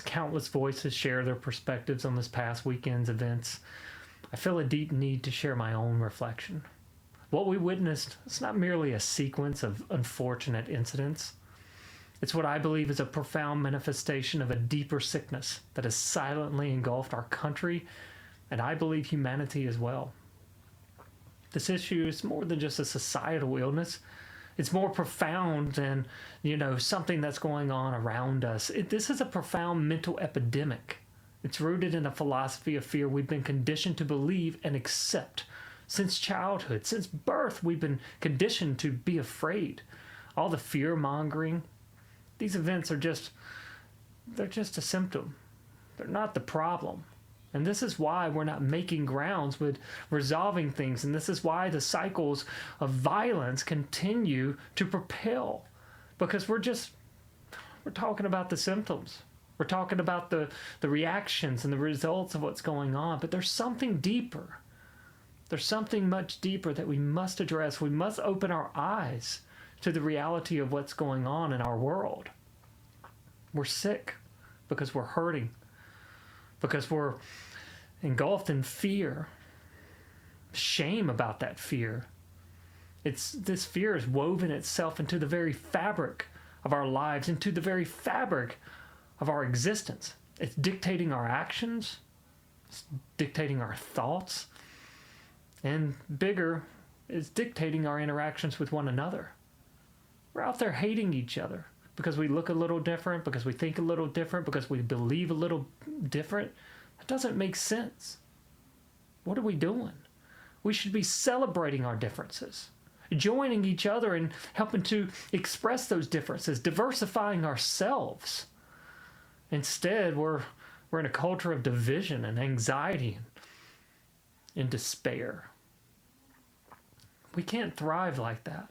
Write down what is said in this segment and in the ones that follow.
countless voices share their perspectives on this past weekend's events, I feel a deep need to share my own reflection. What we witnessed is not merely a sequence of unfortunate incidents. It's what I believe is a profound manifestation of a deeper sickness that has silently engulfed our country, and I believe humanity as well. This issue is more than just a societal illness. It's more profound than, something that's going on around us. This is a profound mental epidemic. It's rooted in a philosophy of fear we've been conditioned to believe and accept. Since childhood, since birth, we've been conditioned to be afraid. All the fear-mongering, these events they're just a symptom. They're not the problem. And this is why we're not making grounds with resolving things. And this is why the cycles of violence continue to propel. Because we're talking about the symptoms. We're talking about the reactions and the results of what's going on. But there's something deeper. There's something much deeper that we must address. We must open our eyes to the reality of what's going on in our world. We're sick because we're hurting, because we're engulfed in fear, shame about that fear. This fear is woven itself into the very fabric of our lives, into the very fabric of our existence. It's dictating our actions, it's dictating our thoughts, and bigger, it's dictating our interactions with one another. We're out there hating each other because we look a little different, because we think a little different, because we believe a little different. That doesn't make sense. What are we doing? We should be celebrating our differences, joining each other and helping to express those differences, diversifying ourselves. Instead, we're in a culture of division and anxiety and despair. We can't thrive like that.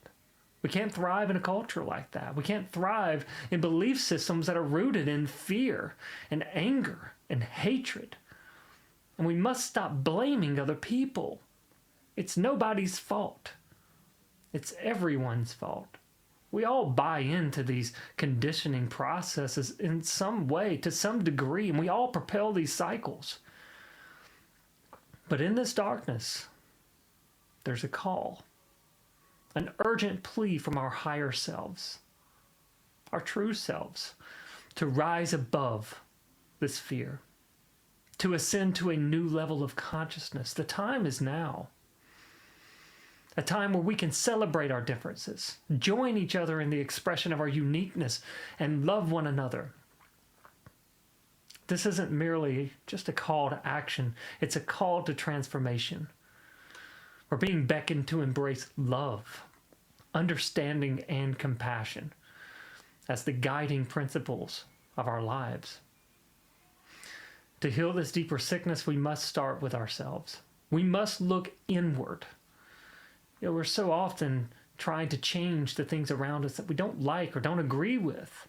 We can't thrive in a culture like that. We can't thrive in belief systems that are rooted in fear and anger and hatred. And we must stop blaming other people. It's nobody's fault. It's everyone's fault. We all buy into these conditioning processes in some way, to some degree, and we all propel these cycles. But in this darkness, there's a call, an urgent plea from our higher selves, our true selves, to rise above this fear, to ascend to a new level of consciousness. The time is now. A time where we can celebrate our differences, join each other in the expression of our uniqueness, and love one another. This isn't merely just a call to action. It's a call to transformation. We're being beckoned to embrace love, understanding, and compassion as the guiding principles of our lives. To heal this deeper sickness, we must start with ourselves. We must look inward. We're so often trying to change the things around us that we don't like or don't agree with.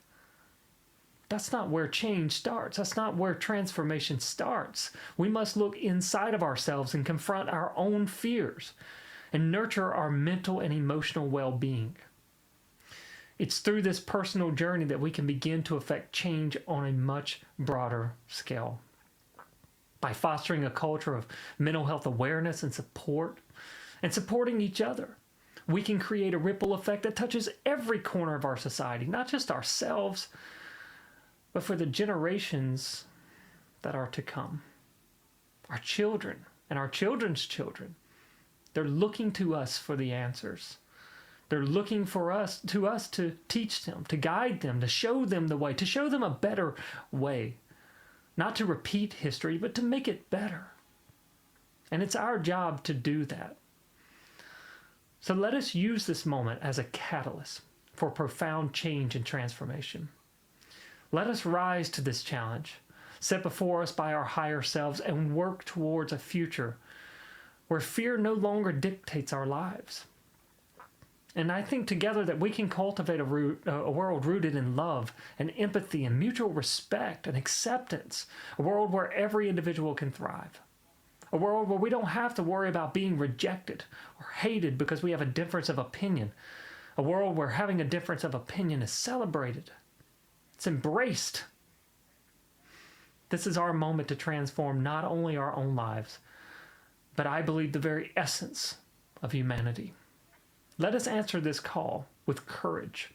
That's not where change starts. That's not where transformation starts. We must look inside of ourselves and confront our own fears and nurture our mental and emotional well-being. It's through this personal journey that we can begin to affect change on a much broader scale. By fostering a culture of mental health awareness and support, and supporting each other, we can create a ripple effect that touches every corner of our society, not just ourselves, but for the generations that are to come. Our children and our children's children, they're looking to us for the answers. They're looking for us to teach them, to guide them, to show them the way, to show them a better way. Not to repeat history, but to make it better. And it's our job to do that. So let us use this moment as a catalyst for profound change and transformation. Let us rise to this challenge, set before us by our higher selves, and work towards a future where fear no longer dictates our lives. And I think together that we can cultivate a world rooted in love and empathy and mutual respect and acceptance, a world where every individual can thrive. A world where we don't have to worry about being rejected or hated because we have a difference of opinion. A world where having a difference of opinion is celebrated. It's embraced. This is our moment to transform not only our own lives, but I believe the very essence of humanity. Let us answer this call with courage,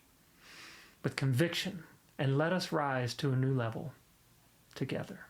with conviction, and let us rise to a new level together.